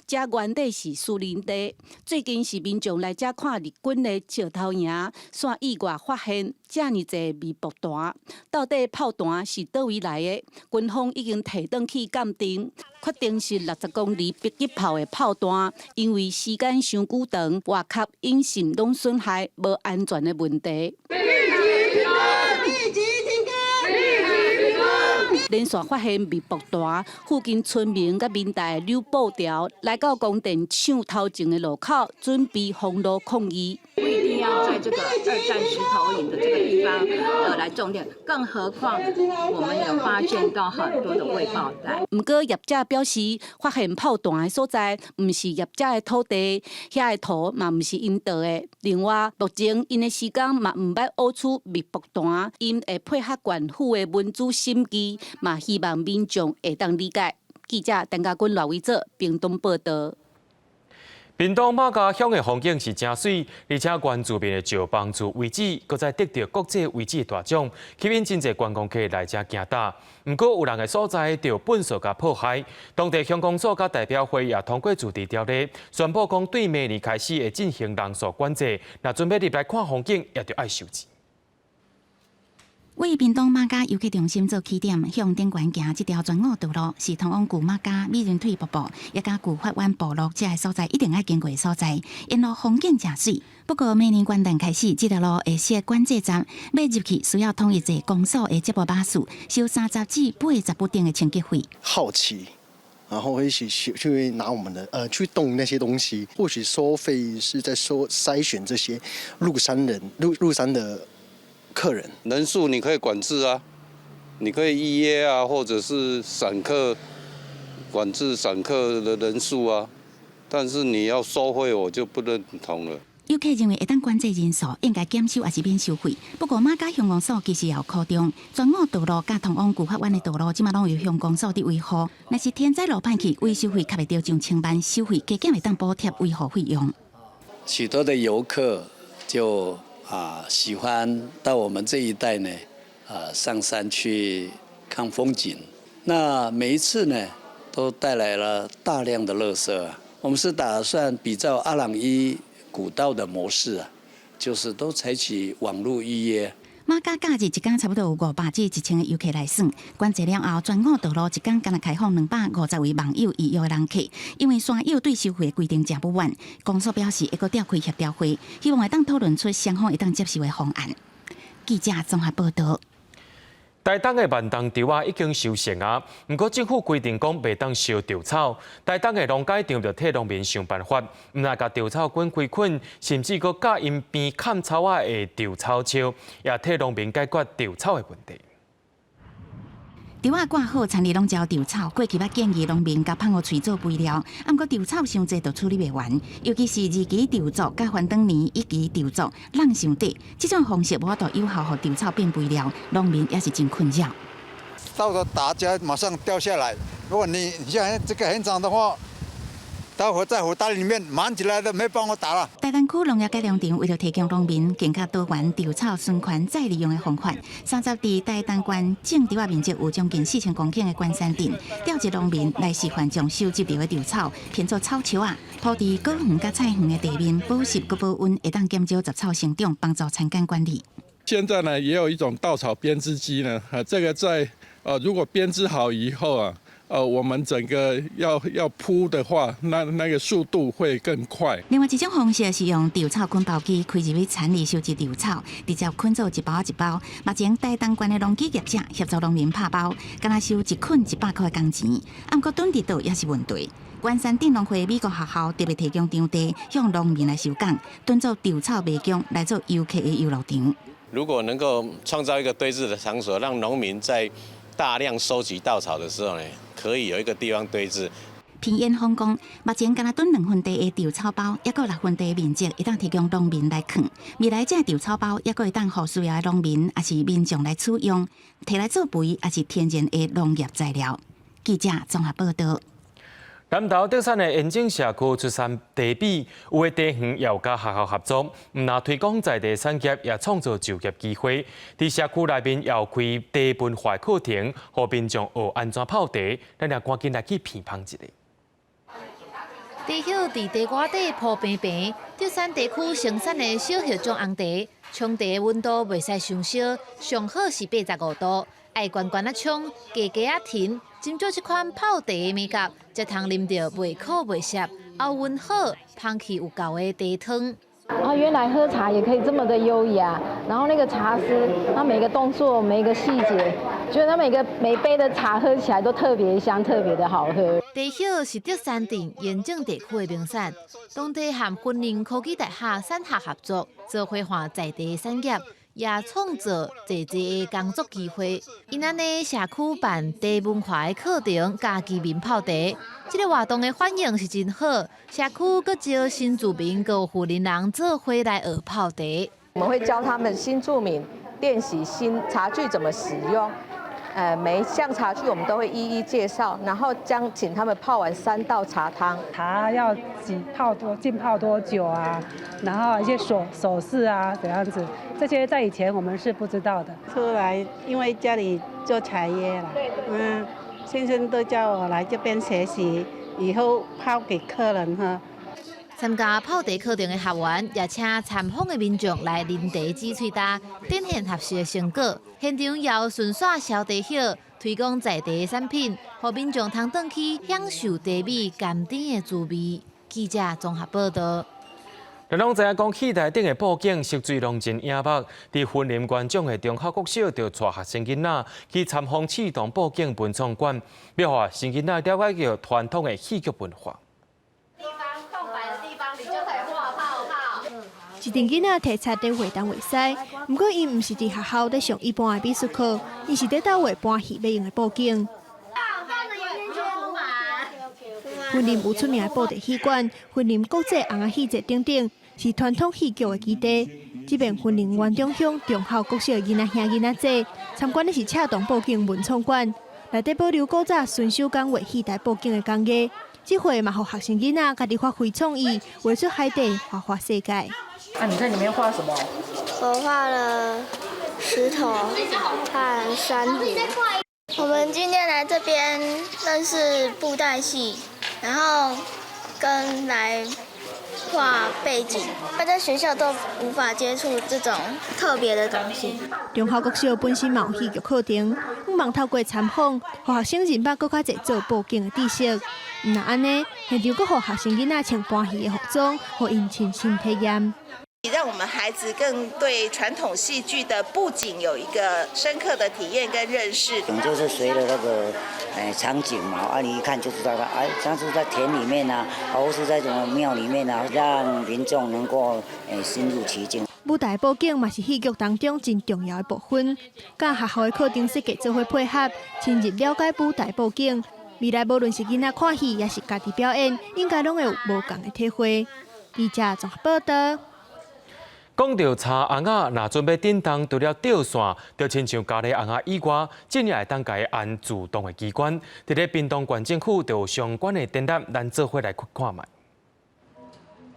这原地是树林地，最近是民众来这看日军的石头营，山以外发现这么侪微波弹，到底炮弹是倒位来的？军方已经提转去鉴定，确定是60公里迫击炮的炮弹，因为时间伤久长，外壳引信拢损害，无安全的问题。连续发现微波弹，附近村民甲民代溜布条来到供电厂头前的路口，准备封路抗议。不一定要在这个2战石头营的这个地方来种电，更何况我们有发现到很多的未爆弹。不过业者表示，发现炮弹的所在不是业者的土地，遐个土嘛不是因倒的。另外，目前因的时间嘛唔捌挖出微波弹，因会配合县府的文字审计，嘛希望民众会当理解。记者陈家军、赖伟做屏东报道。屏东马家乡的风景是真水，而且原住民的石帮助遗址，搁再得到国际遗址大奖，吸引真侪观光客来这行打。不过有人的所在就本所甲破坏，当地乡公所甲代表会也通过主题条例，宣布讲对明年开始会进行人数管制，若准备入来看风景，也着爱收钱。为屏东马家游客中心做起点，向顶悬行这条全澳道路是通往旧马家、美人腿瀑布，也甲旧法湾部落这个所在一定要经过的所在，因路风景真水。不过明年元旦开始，这条路会设管制站，要入去需要统一一公所的接驳巴士，收30至80不等的清洁费。好奇。然后一起去拿我们的去动那些东西，或许收费是在筛选这些入山的客人。人数你可以管制啊，你可以预约啊，或者是散客管制散客的人数啊，但是你要收费我就不认同了。游客认为会当管制人数，应该减收还是免收费。不过马家乡公所其实也有考量，全澳道路甲通往旧法湾的道路，即马拢由乡公所伫维护。若是天灾路歹去，维修费较袂着上千万，收费加减会当补贴维护费用。许多的游客就喜欢到我们这一带呢，上山去看风景。那每一次呢，都带来了大量的垃圾啊。我们是打算比照阿朗伊古道的模式啊，就是都采取网络预约。马家假日一天差不多有500至1000个游客来算，管制了后，全澳道路一天敢若开放250位网友预约人客。因为山友对收费的规定真不满，公所表示会搁召开协调会，希望会当讨论出双方会当接受的方案。记者综合报道。台东的万东稻啊已经收成啊，不过政府规定讲袂当烧稻草。台东的农改场就替农民想办法，唔但甲稻草捆开捆，甚至搁甲因边砍草啊的稻草树，也替农民解决稻草的问题。稻仔挂好，田里拢招稻草。过去捌建议农民甲放互喙做肥料，不过稻草伤济就处理袂完，尤其是二期稻作甲番当年一期稻作浪伤短，这种方式无法度有效互稻草变肥料，农民也是真困扰。到时候打架马上掉下来，如果你像这个很长的话，待会在火袋里面满起来的，没办法打了。台东山区农业改良场为了提供农民更加多元稻草循环再利用的方法，30地台东县种植面积有将近4000公顷的关山地，调集农民来示范将收集到的稻草编做草球啊，土地果园甲菜园的地面保湿佮保温，会当减少杂草生长，帮助产干管理。现在呢，也有一种稻草编织机呢，这个在如果编织好以后啊。我们整个要铺的话，那个速度会更快。另外一种方式是用稻草捆包机开入去田里收集稻草，直接捆做一包一包。目前台东县的农机业者协助农民拍包，敢若收一捆100块的工钱，不过囤地倒也是问题。关山镇农会美国学校特别提供场地，向农民来收工，蹲做稻草卖场来做游客的游乐场。如果能够创造一个堆置的场所，让农民在大量收集稻草的时候呢，可以有一个地方堆置。偏燕方讲，目前敢若囤2分地的稻草包，也有6分地的面积，会当提供农民来放。未来这稻草包也会当予需要的农民，也是民众来取用，摕来做肥，也是天然的农业材料。记者综合报道。南投德山的延靖社区出产地米，有的地方也有甲学校合作，唔但推广在地产业，也创造就业机会。伫社区内面也有开地文化课程，互民众学安怎泡茶。咱也赶紧来去品尝一下。地叶伫地瓜底铺平平，德山地区生产的小叶种红茶，冲茶温度袂使伤烧，上好是85度，爱悬悬啊冲，加加啊停。斟酌这款泡茶的美甲，才通啉到袂苦袂涩，后温好，香气有够的茶汤。原来喝茶也可以这么的优雅，然后那个茶师，他每个动作、每个细节，觉得他每杯的茶喝起来都特别香、特别的好喝。茶叶是德山镇延靖地区的名产，当地和云林科技大学产学合作，做活化在地产业。也创造侪的工作机会。因安尼社区办茶文化的课程，加居民泡茶，这个活动的反应是真好。社区阁招新住民、有富人人做伙来学泡茶。我们会教他们新住民练习新茶具怎么使用。每一项茶具我们都会一一介绍，然后请他们泡完3道茶汤。茶要浸泡多久啊？然后一些手势啊，怎样子？这些在以前我们是不知道的。出来，因为家里做茶叶了，先生都叫我来这边学习，以后泡给客人喝。参加泡茶课程的学员，也请参访的民众来啉茶煮喙焦，展现学习的成果。现场也有顺刷烧茶叶，推广在地的产品，让民众通转去享受茶米甘甜的滋味。记者综合报道。咱拢知影讲，戏台顶的布景色水拢真影目。伫云林县长的中校国小，就带学生囡仔去参访启动布景文创馆，描画新囡仔了解到传统的戏剧文化。一群囡仔提出在画当画师，不过因唔是伫学校在上一般的美术课，伊是伫倒画搬戏要用的布景。云林有出名的布袋戏馆，云林国际红仔戏节等等，是传统戏剧的基地。这边云林县中乡中校国小的囡仔兄囡仔姐参观的是恰当布景文创馆，内底保留古早顺手工画戏台布景的工艺。这回嘛，让学生囡仔家己发挥创意，画出海底花世界。你在里面画什么？我画了石头和珊瑚。我们今天来这边认识布袋戏，然后跟来画背景，在学校都无法接触这种特别的东西。中校国小本身嘛有戏剧课程，希望透过参访，让学生认捌更加侪做布景的知识。那安尼，现场阁让学生囡仔穿搬戏的服装，互因亲身体验。让我们孩子更对传统戏剧的布景有一个深刻的体验跟认识。就是随着那个场景嘛，你一看就知道了，像是在田里面啊，或是在什么庙里面啊，让民众能够深入其境。舞台布景嘛是戏剧当中真重要的部分，甲学校的课程设计做伙配合，深入了解舞台布景。未来无论是囡仔看戏，也是家己表演，应该拢会有无同的体会。记者综合报道。讲到查红仔，若准备点灯，除了吊线，就亲像家里红仔以外，真也会当家按自动的机关。伫咧屏东县政府就有相关的展览，咱做伙来看卖。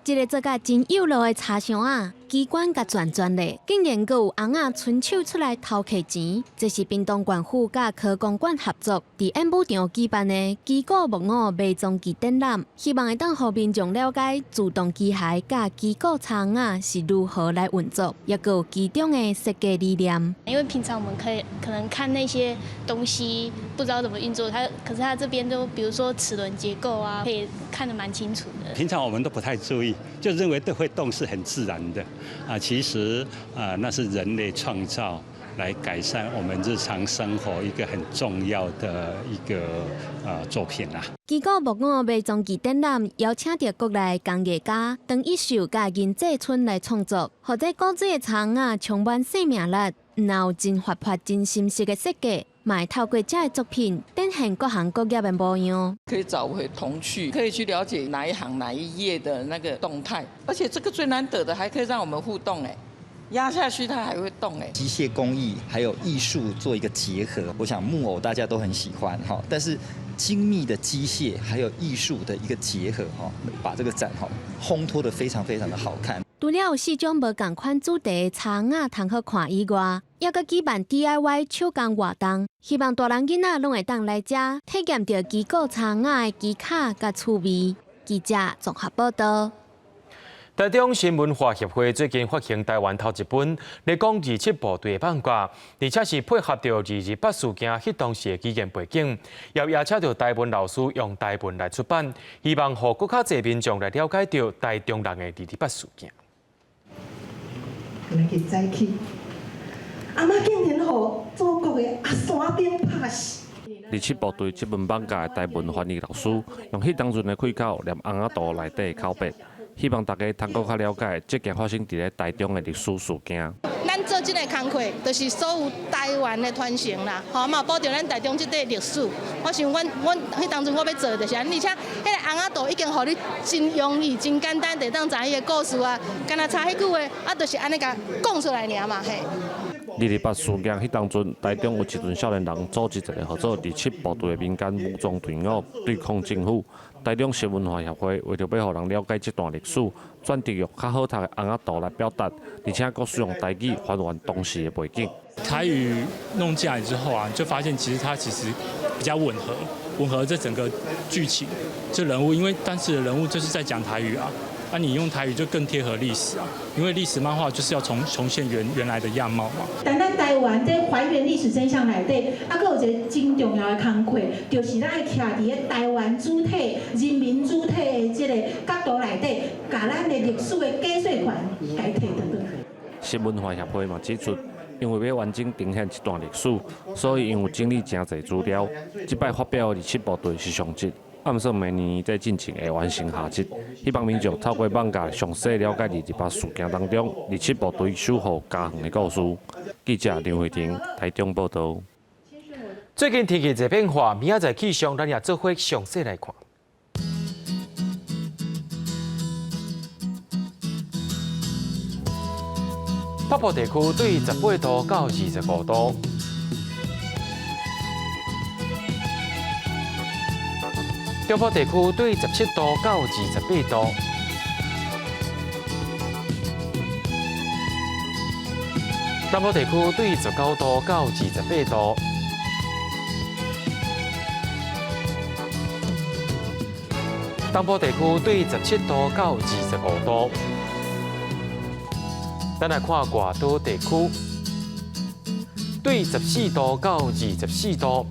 一个做甲真有路的茶商啊，机关甲转咧，竟然阁有翁仔伸手出来偷客钱。这是屏东县府甲科公馆合作，伫演武场举办的击鼓木偶卖装机展览，希望会当互民众了解自动机械甲击鼓茶仔是如何来运作，也阁有其中的设计理念。因为平常我们可能看那些东西不知道怎么运作，可是它这边都比如说齿轮结构啊，可以看得蛮清楚的。平常我们都不太注意，就认为会动是很自然的啊，其实那是人类创造来改善我们日常生活一个很重要的一个作品啦。击鼓木偶卖装机展览邀请到国内工艺家唐一秀甲银济春来创作，或者古锥的茶仔充满生命力，有真活泼、真心实的设计。买透过这的作品，展现各行各业的模样，可以找回童趣，可以去了解哪一行哪一页的那个动态，而且这个最难得的，还可以让我们互动压下去它还会动机械工艺还有艺术做一个结合，我想木偶大家都很喜欢哈，但是精密的机械还有艺术的一个结合哈，把这个展烘托得非常非常的好看。除了有4种无同款主题的茶仔通好看以外，也阁举办 DIY 手工活动，希望大人囡仔拢会当来遮体验到击鼓茶仔的技巧甲趣味。记者综合报道。台中新文化协会最近发行台湾头一本来讲27部队的漫画，而且是配合着228事件迄当时的起源背景，也邀请到台文老师用台文来出版，希望让更较侪民众来了解到台中人的228事件。今日早起，阿妈竟然互祖国的阿山顶拍死。27部队这本漫画的台文翻译老师，用迄当阵的开口念红仔图内底的口白。希望大家通过较了解这件发生伫咧台中的历史事件。咱做这个工作，就是所有台湾的传承啦，吼嘛保障咱台中这块历史。我想阮迄当阵我要做就是安，而且迄个红仔图已经互你真容易、真简单，地当知迄个故事啊，干那查迄句话，就是安尼甲讲出来尔嘛嘿。228事件迄当阵，台中有一群少年人组织一个合作27部队的民间武装队伍对抗政府。台中新文化协会为着要互人了解这段历史，选择用较好读的红仔图来表达，而且佫使用台语还原当时的背景。台语弄进来之后啊，就发现其实它比较吻合这整个剧情，这人物，因为当时的人物就是在讲台语啊。那你用台语就更贴合历史啊，因为历史漫画就是要重现原来的样貌嘛。但咱台湾在还原历史真相内底，佫有一个真重要的工作，就是咱要徛伫个台湾主体、人民主体的这个角度内底，把咱的历史的假说权改摕倒转去。新文化协会嘛指出，因为要完整呈现一段历史，所以因有整理真侪资料，即摆发表的27部队是上集。暗算明年在进程会完成下集，希望民众透过漫画详细了解228事件当中27部队守护家园的故事。记者梁慧婷台中报道。最近天气在变化，明仔载气象咱也做伙详细来看。北部地区对18度到25度。中部地区对17度到28度，南部地区对19度到28度，东部地区对17度到25度。咱来看外岛地区，对14度到24度。